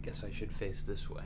guess I should face this way.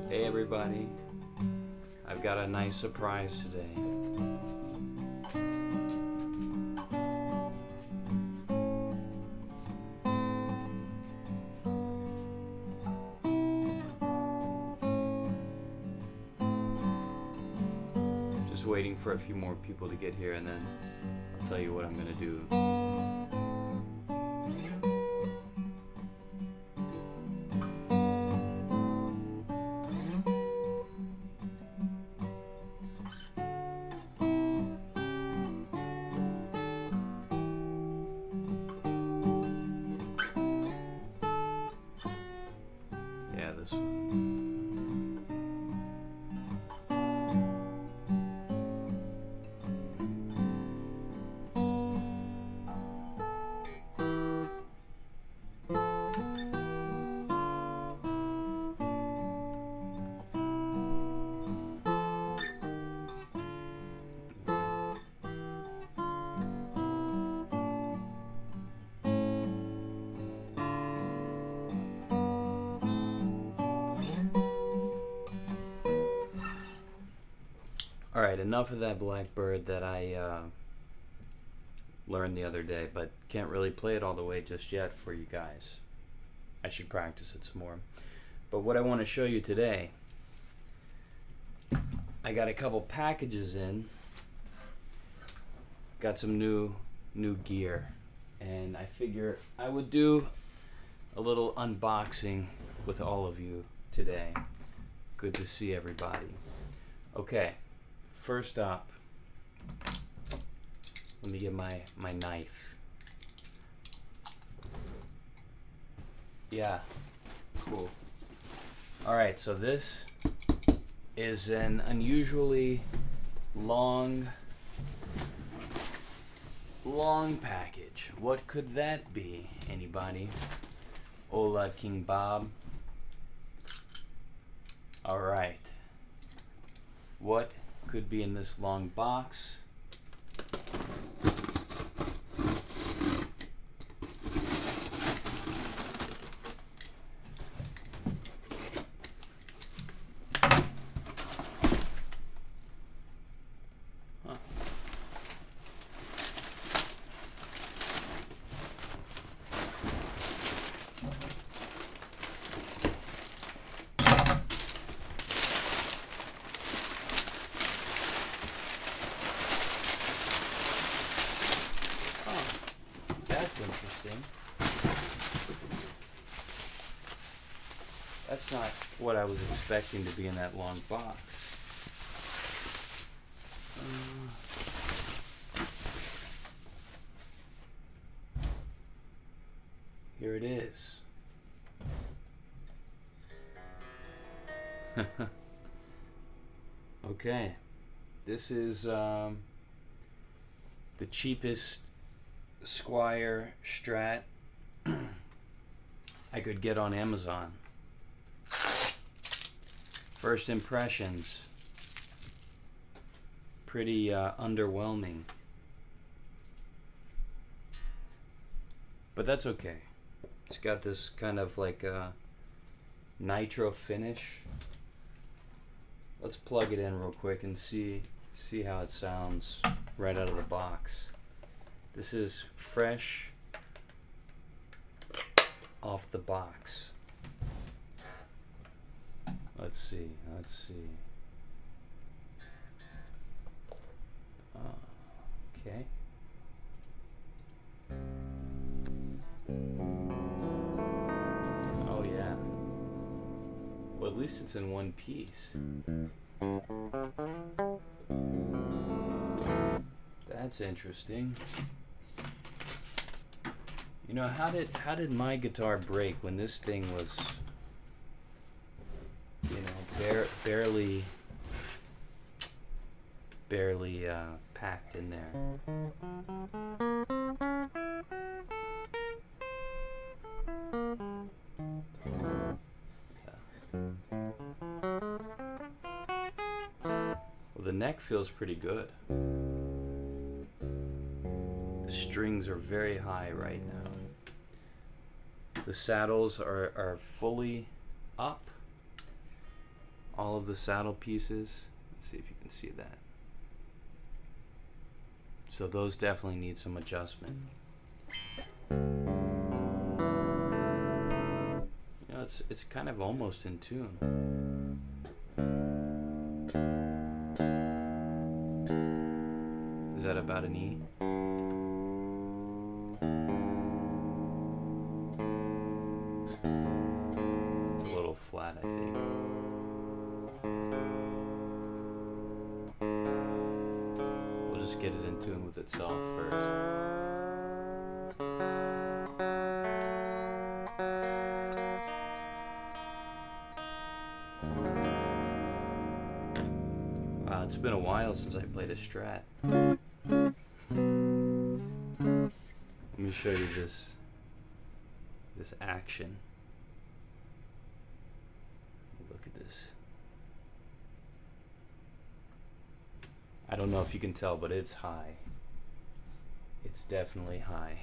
Hey everybody, I've got a nice surprise today. Just waiting for a few more people to get here and then I'll tell you what I'm gonna do. Yeah, this one. Alright, enough of that Blackbird that I learned the other day, but can't really play it all the way just yet for you guys. I should practice it some more. But what I want to show you today, I got a couple packages in, got some new gear, and I figure I would do a little unboxing with all of you today. Good to see everybody. Okay. First up, let me get my knife. Yeah, cool. Alright, so this is an unusually long package. What could that be? Anybody? Hola, King Bob. Alright. What could be in this long box? Huh. That's interesting. That's not what I was expecting to be in that long box. Here it is. Okay. This is the cheapest Squier Strat I could get on Amazon. First impressions, pretty underwhelming, but that's okay. It's got this kind of like a nitro finish let's plug it in real quick and see how it sounds right out of the box. This is fresh off the box. Let's see. Okay. Oh yeah. Well, at least it's in one piece. That's interesting. You know, how did my guitar break when this thing was, you know, barely packed in there? Well, the neck feels pretty good. The strings are very high right now. The saddles are fully up. All of the saddle pieces. Let's see if you can see that. So those definitely need some adjustment. You know, it's kind of almost in tune. Is that about an E? It's a little flat, I think. We'll just get it in tune with itself first. Wow, it's been a while since I played a Strat. Let me show you this action. Look at this. I don't know if you can tell, but it's high. It's definitely high.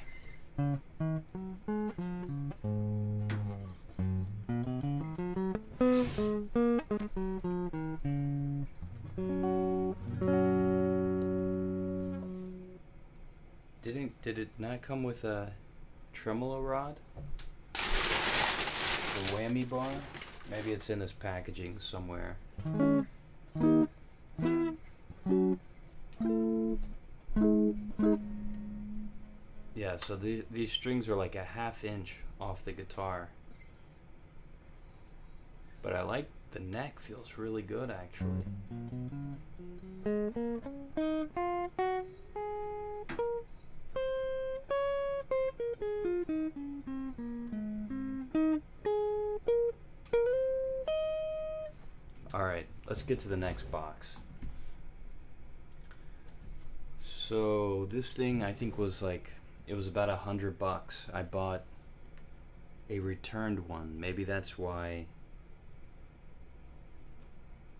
Did it not come with a tremolo rod? The whammy bar? Maybe it's in this packaging somewhere. Yeah, so these strings are like a ½ inch off the guitar. But I like the neck, feels really good actually. Alright, let's get to the next box. So this thing I think was like, it was about $100. I bought a returned one. Maybe that's why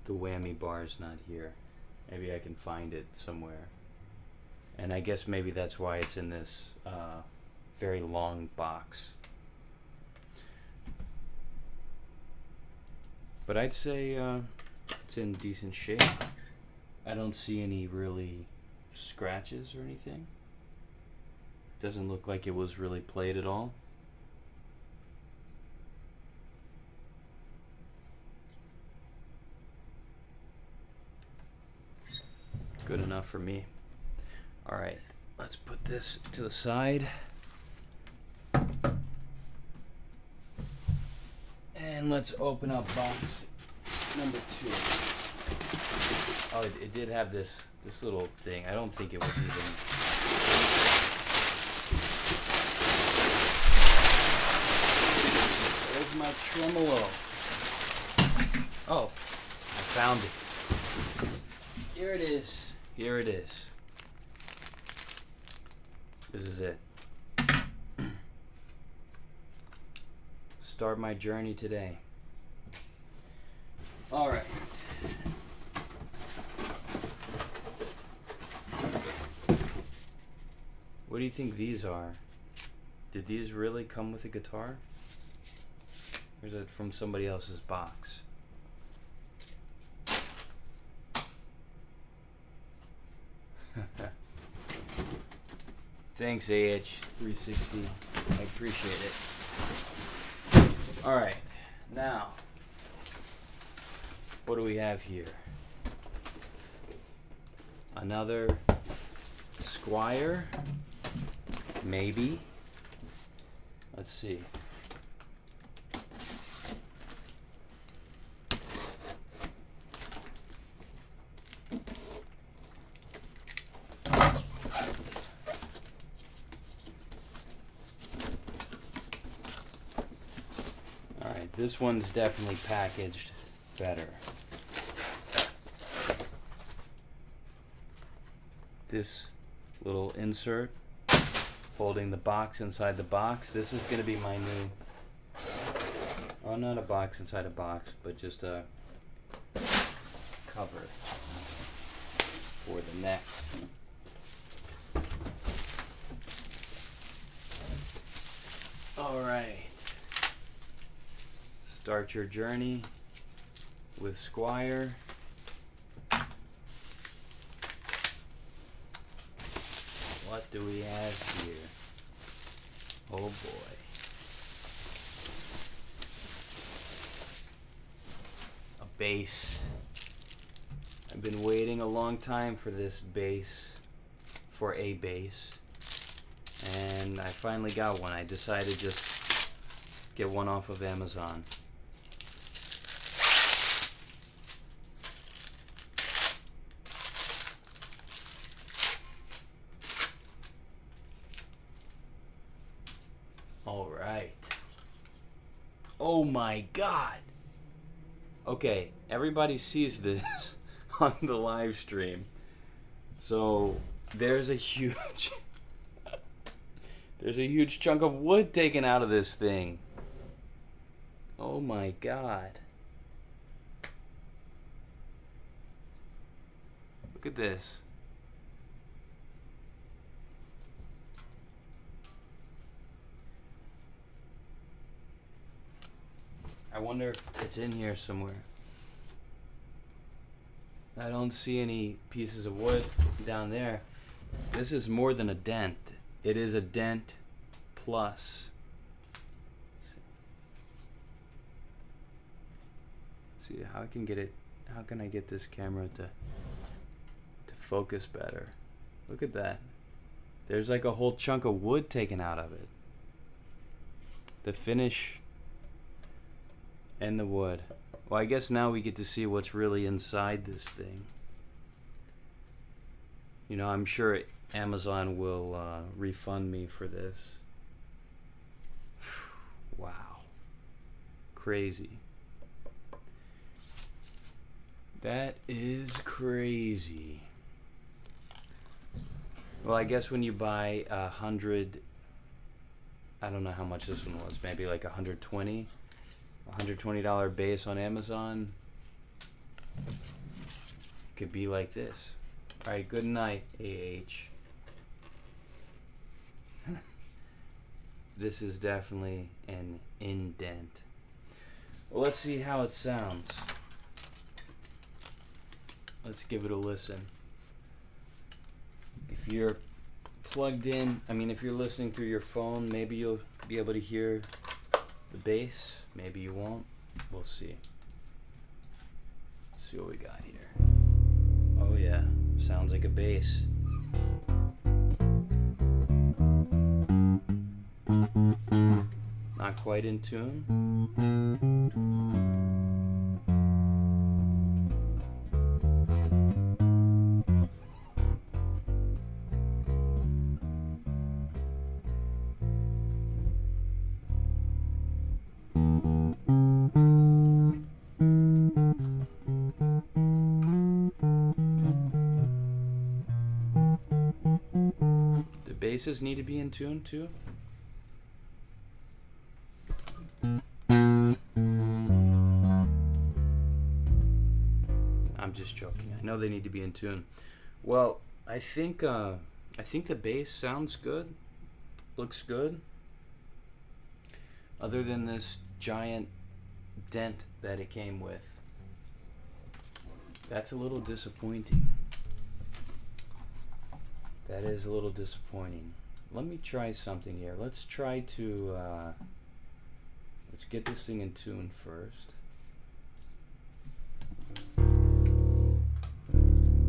the whammy bar is not here. Maybe I can find it somewhere. And I guess maybe that's why it's in this very long box. But I'd say it's in decent shape. I don't see any really scratches or anything. Doesn't look like it was really played at all. Good enough for me. Alright, let's put this to the side. And let's open up box number 2. Oh, it did have this little thing. I don't think it was even... There's my tremolo. Oh, I found it. Here it is. Here it is. This is it. Start my journey today. All right. What do you think these are? Did these really come with a guitar? Or is it from somebody else's box? Thanks, AH360. I appreciate it. Alright, now, what do we have here? Another Squier? Maybe. Let's see. Alright, this one's definitely packaged better. This little insert holding the box inside the box. This is going to be my new, oh, not a box inside a box, but just a cover for the neck. All right. Start your journey with Squier. What do we have here? Oh boy. A bass. I've been waiting a long time for this bass, for a bass, and I finally got one. I decided to just get one off of Amazon. All right. Oh my God. Okay, everybody sees this on the live stream. So there's a huge there's a huge chunk of wood taken out of this thing. Oh my God. Look at this. I wonder if it's in here somewhere. I don't see any pieces of wood down there. This is more than a dent. It is a dent plus. Let's see how I can get it. How can I get this camera to focus better? Look at that. There's like a whole chunk of wood taken out of it. The finish and the wood. Well, I guess now we get to see what's really inside this thing. You know, I'm sure Amazon will refund me for this. Wow. Crazy. That is crazy. Well, I guess when you buy 100, I don't know how much this one was, maybe like $120 base on Amazon, could be like this. All right, good night, AH. This is definitely an indent. Well, let's see how it sounds. Let's give it a listen. If you're plugged in, I mean, if you're listening through your phone, maybe you'll be able to hear the bass. Maybe you won't. We'll see. Let's see what we got here. Oh yeah, sounds like a bass. Not quite in tune. The basses need to be in tune too. I'm just joking. I know they need to be in tune. Well, I think the bass sounds good. Looks good. Other than this giant dent that it came with. That's a little disappointing. That is a little disappointing. let me try something here. Let's try to let's get this thing in tune first,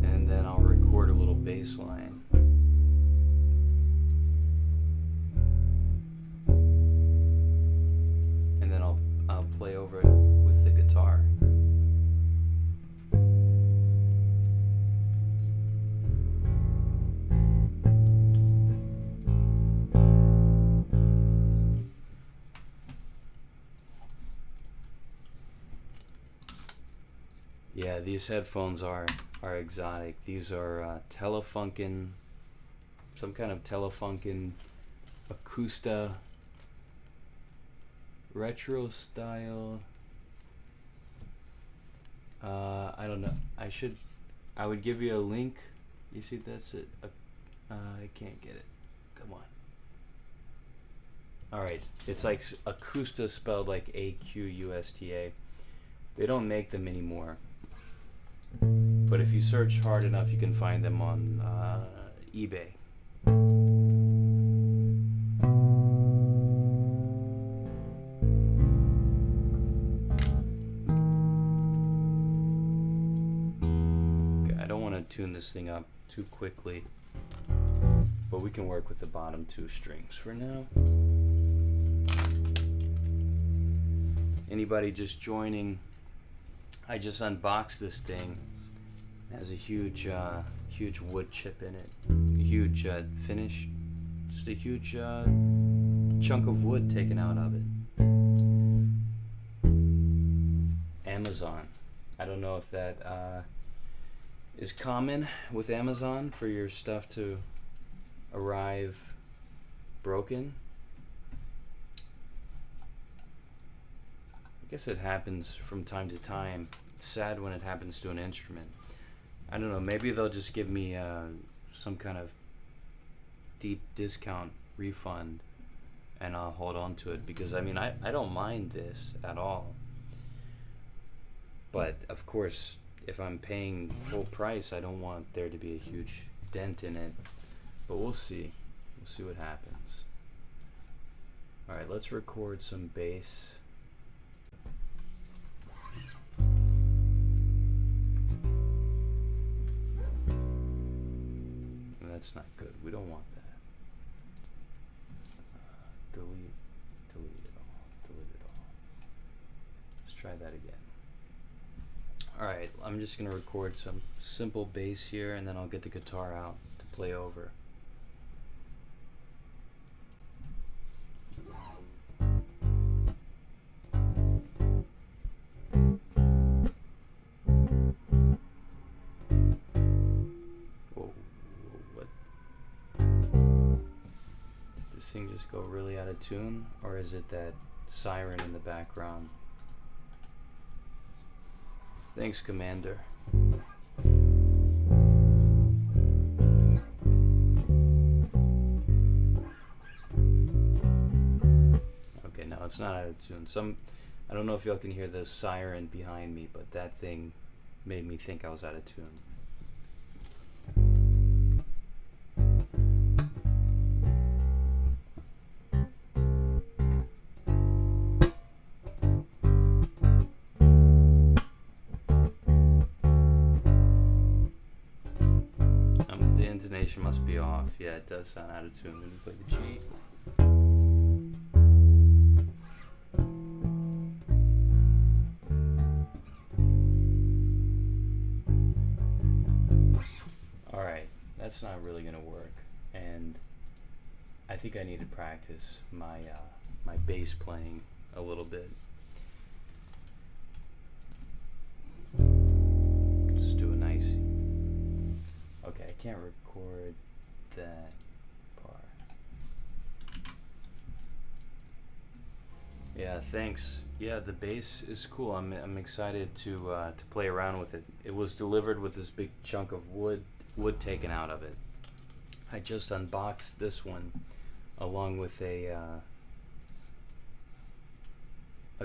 and then I'll record a little bass line. And then I'll play over it with the guitar. Yeah, these headphones are exotic. These are Telefunken, some kind of Telefunken Acoustica retro style. I don't know. I would give you a link. You see, that's it. I can't get it. Come on. All right, it's like Akusta spelled like Aqusta. They don't make them anymore. But if you search hard enough, you can find them on eBay. Okay, I don't want to tune this thing up too quickly, but we can work with the bottom two strings for now. Anybody just joining? I just unboxed this thing. It has a huge wood chip in it. A huge finish. Just a huge chunk of wood taken out of it. Amazon. I don't know if that is common with Amazon for your stuff to arrive broken. I guess it happens from time to time. It's sad when it happens to an instrument. I don't know, maybe they'll just give me some kind of deep discount refund and I'll hold on to it, because I mean, I don't mind this at all. But of course, if I'm paying full price, I don't want there to be a huge dent in it. But we'll see. We'll see what happens. Alright, let's record some bass. That's not good. We don't want that. Delete it all. Let's try that again. Alright, I'm just going to record some simple bass here, and then I'll get the guitar out to play over. Thing just go really out of tune, or is it that siren in the background? Thanks, Commander. Okay, no, it's not out of tune. I don't know if y'all can hear the siren behind me, but that thing made me think I was out of tune. Must be off. Yeah, it does sound out of tune. Let me play the G. Alright, that's not really gonna work, and I think I need to practice my my bass playing a little bit. Just do a nice. Okay, I can't record that part. Yeah, thanks. Yeah, the bass is cool. I'm excited to play around with it. It was delivered with this big chunk of wood taken out of it. I just unboxed this one along with a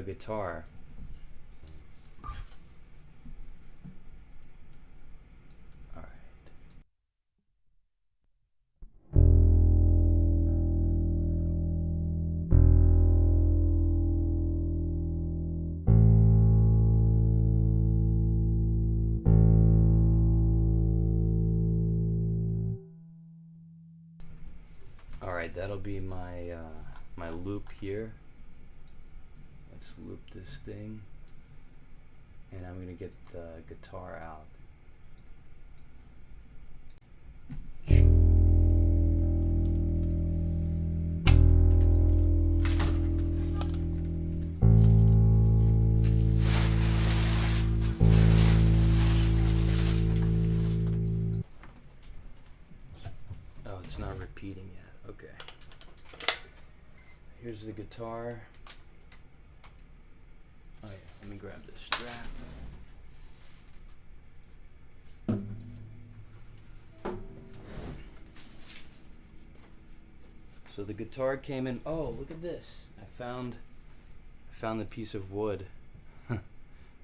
guitar. be my my loop here. Let's loop this thing, and I'm gonna get the guitar out. Oh, it's not repeating yet. Okay. Here's the guitar. Oh yeah, let me grab this strap. So the guitar came in. Oh, look at this! I found the piece of wood,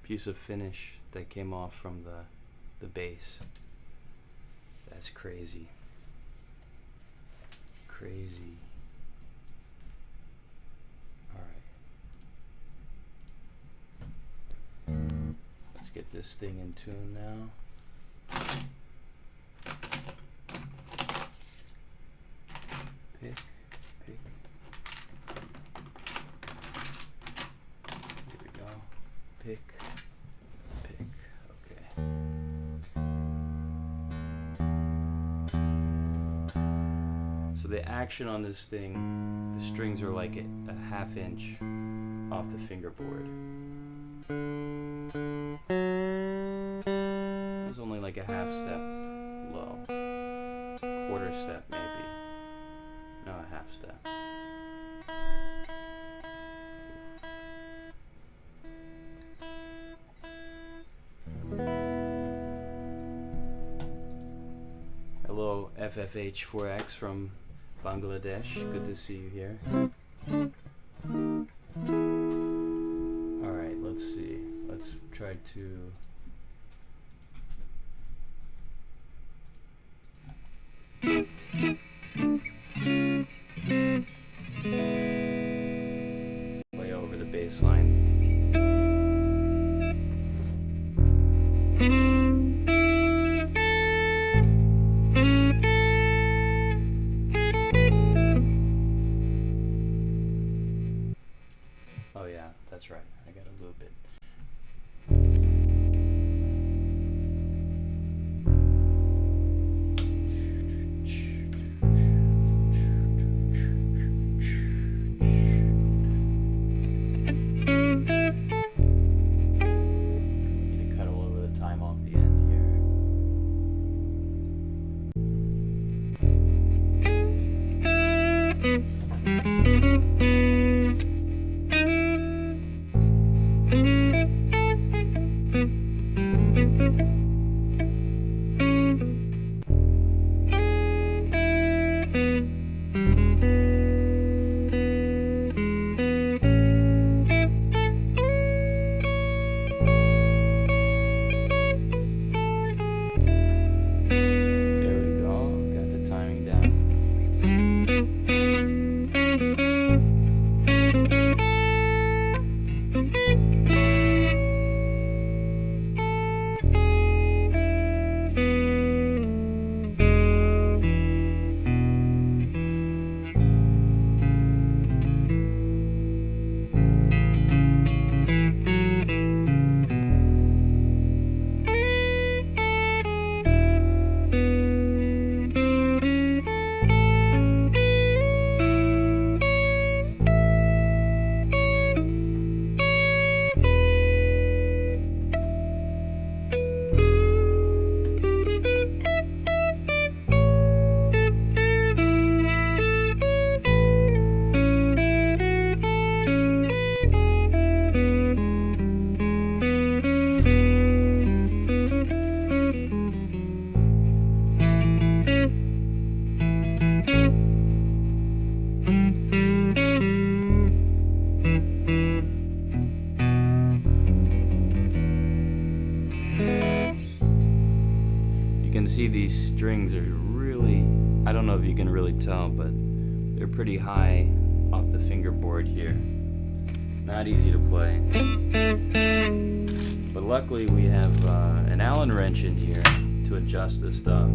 piece of finish that came off from the bass. That's crazy. Crazy. All right. Let's get this thing in tune now. Pick. Here we go. Pick. Okay. So the action on this thing, the strings are like a half inch off the fingerboard. It's only like a half step low. Quarter step maybe. No, a half step. Hello FFH4X from Bangladesh. Good to see you here. Alright, let's see. Let's try to play over the bass line. Oh yeah, that's right. I gotta loop it. See, these strings are really, I don't know if you can really tell, but they're pretty high off the fingerboard here. Not easy to play. But luckily we have an Allen wrench in here to adjust this stuff.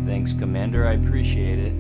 Thanks, Commander. I appreciate it.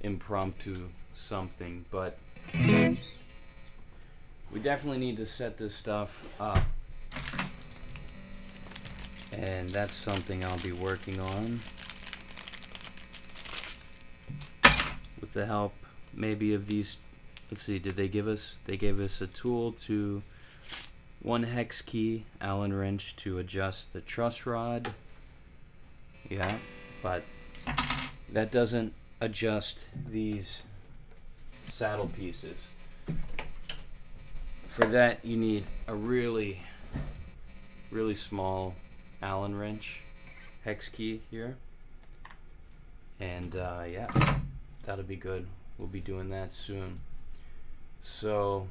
Impromptu something, but we definitely need to set this stuff up, and that's something I'll be working on with the help maybe of these. Let's see, did they give us a tool to one hex key Allen wrench to adjust the truss rod. Yeah, but that doesn't adjust these saddle pieces. For that you need a really small Allen wrench hex key here, and yeah, that'll be good. We'll be doing that soon. So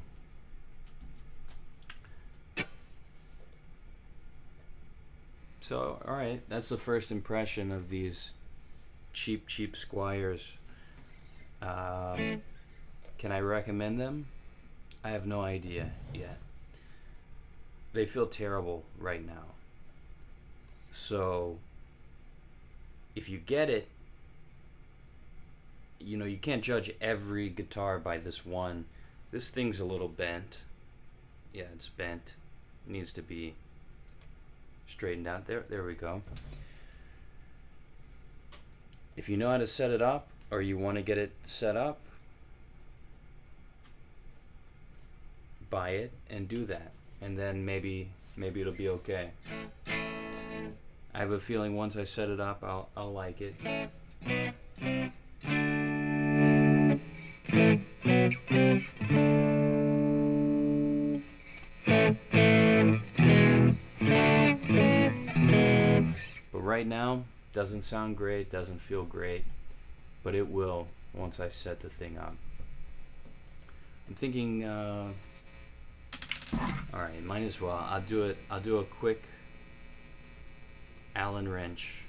all right, that's the first impression of these cheap Squiers. Can I recommend them? I have no idea yet. They feel terrible right now. So if you get it, you know, you can't judge every guitar by this one. This thing's a little bent. Yeah, it's bent. It needs to be straightened out. There we go. If you know how to set it up, or you want to get it set up, buy it and do that, and then maybe it'll be okay. I have a feeling once I set it up, I'll like it. But right now, doesn't sound great, doesn't feel great, but it will once I set the thing up. I'm thinking, all right, might as well. I'll do a quick Allen wrench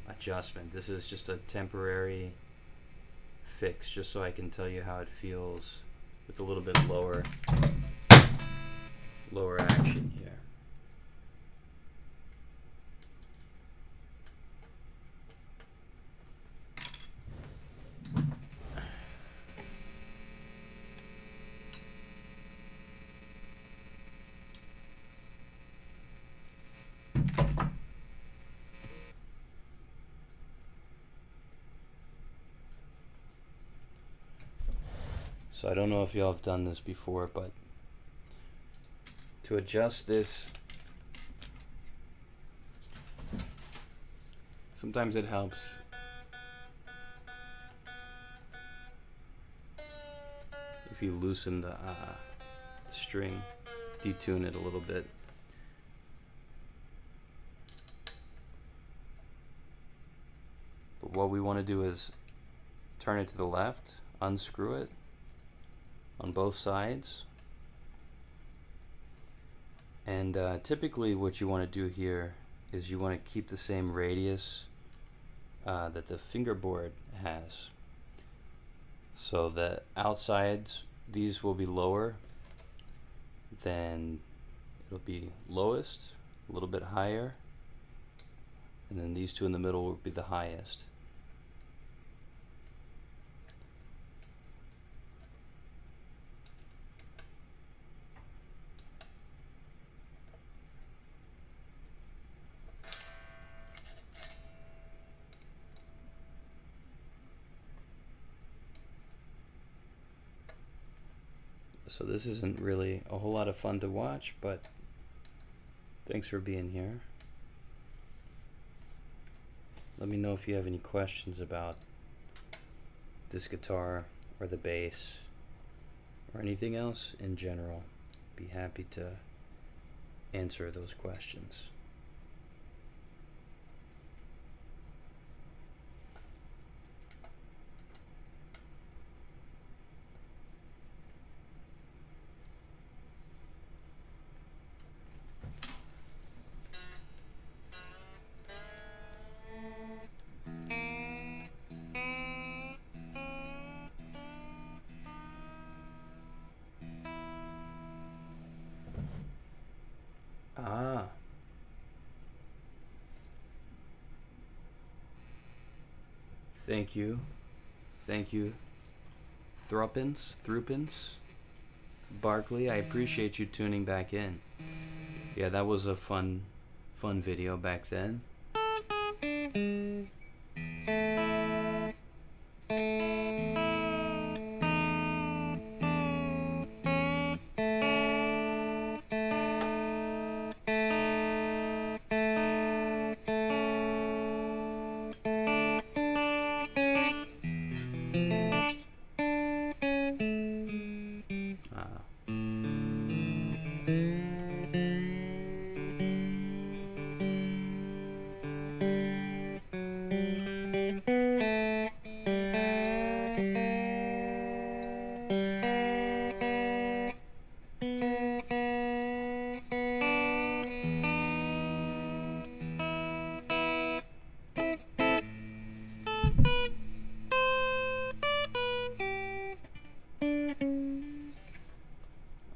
adjustment. This is just a temporary fix, just so I can tell you how it feels with a little bit lower action here. So I don't know if y'all have done this before, but to adjust this, sometimes it helps if you loosen the string, detune it a little bit. But what we want to do is turn it to the left, unscrew it on both sides, and typically what you want to do here is you want to keep the same radius that the fingerboard has, so the outsides, these will be lower, then it'll be lowest, a little bit higher, and then these two in the middle will be the highest. So this isn't really a whole lot of fun to watch, but thanks for being here. Let me know if you have any questions about this guitar or the bass or anything else in general. Be happy to answer those questions. Ah, thank you. Thank you. Thruppins, Barkley, I appreciate you tuning back in. Yeah, that was a fun video back then.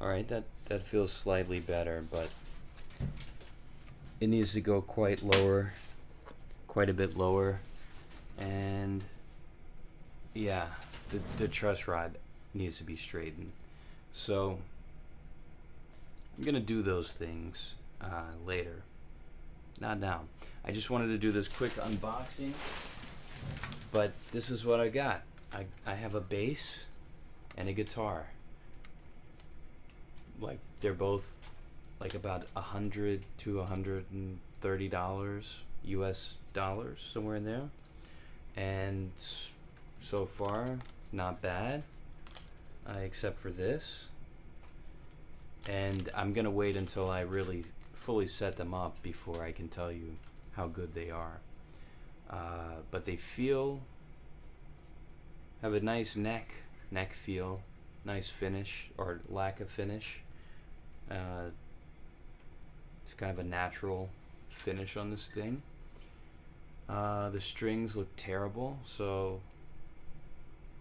Alright, that feels slightly better, but it needs to go quite a bit lower, and yeah, the truss rod needs to be straightened. So I'm gonna do those things later, not now. I just wanted to do this quick unboxing, but this is what I got. I have a bass and a guitar. Like, they're both like about $100 to $130 US dollars, somewhere in there, and so far not bad, except for this. And I'm gonna wait until I really fully set them up before I can tell you how good they are. But they have a nice neck feel, nice finish, or lack of finish. It's kind of a natural finish on this thing. The strings look terrible, so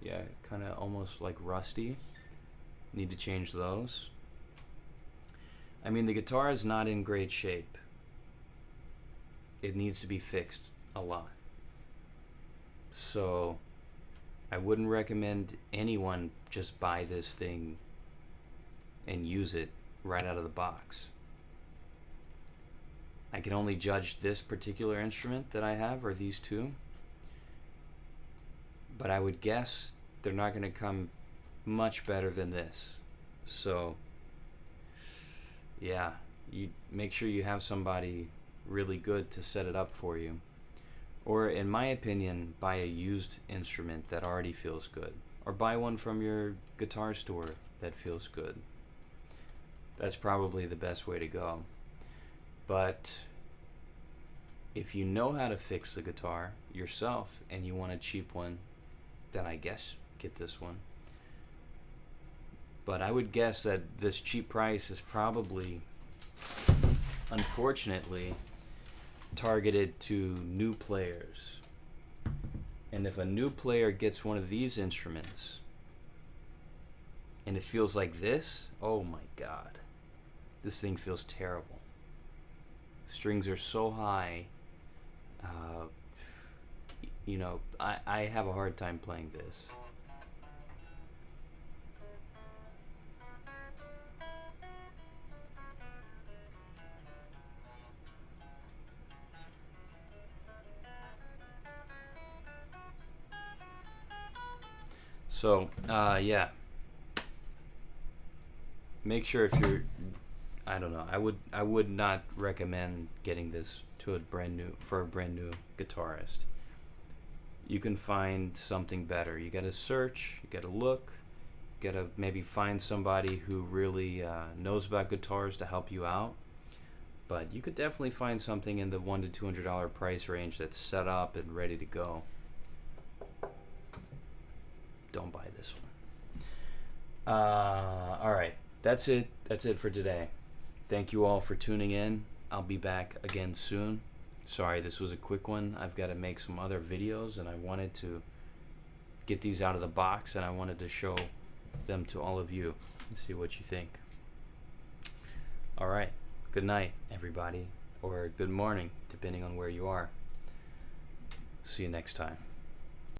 yeah, kind of almost like rusty. Need to change those. I mean, the guitar is not in great shape. It needs to be fixed a lot. So I wouldn't recommend anyone just buy this thing and use it right out of the box. I can only judge this particular instrument that I have, or these two, but I would guess they're not going to come much better than this. So yeah, you make sure you have somebody really good to set it up for you, or in my opinion, buy a used instrument that already feels good, or buy one from your guitar store that feels good. That's probably the best way to go. But if you know how to fix the guitar yourself and you want a cheap one, then I guess get this one. But I would guess that this cheap price is probably, unfortunately, targeted to new players. And if a new player gets one of these instruments and it feels like this, oh my god, this thing feels terrible. Strings are so high. You know, I have a hard time playing this. So, yeah. make sure if you're, I don't know, I would not recommend getting this to a brand new guitarist. You can find something better. You gotta search, you gotta look, you gotta maybe find somebody who really knows about guitars to help you out. But you could definitely find something in the $100 to $200 price range that's set up and ready to go. Don't buy this one. All right, that's it. That's it for today. Thank you all for tuning in. I'll be back again soon. Sorry, this was a quick one. I've got to make some other videos, and I wanted to get these out of the box, and I wanted to show them to all of you and see what you think. All right. Good night, everybody, or good morning, depending on where you are. See you next time.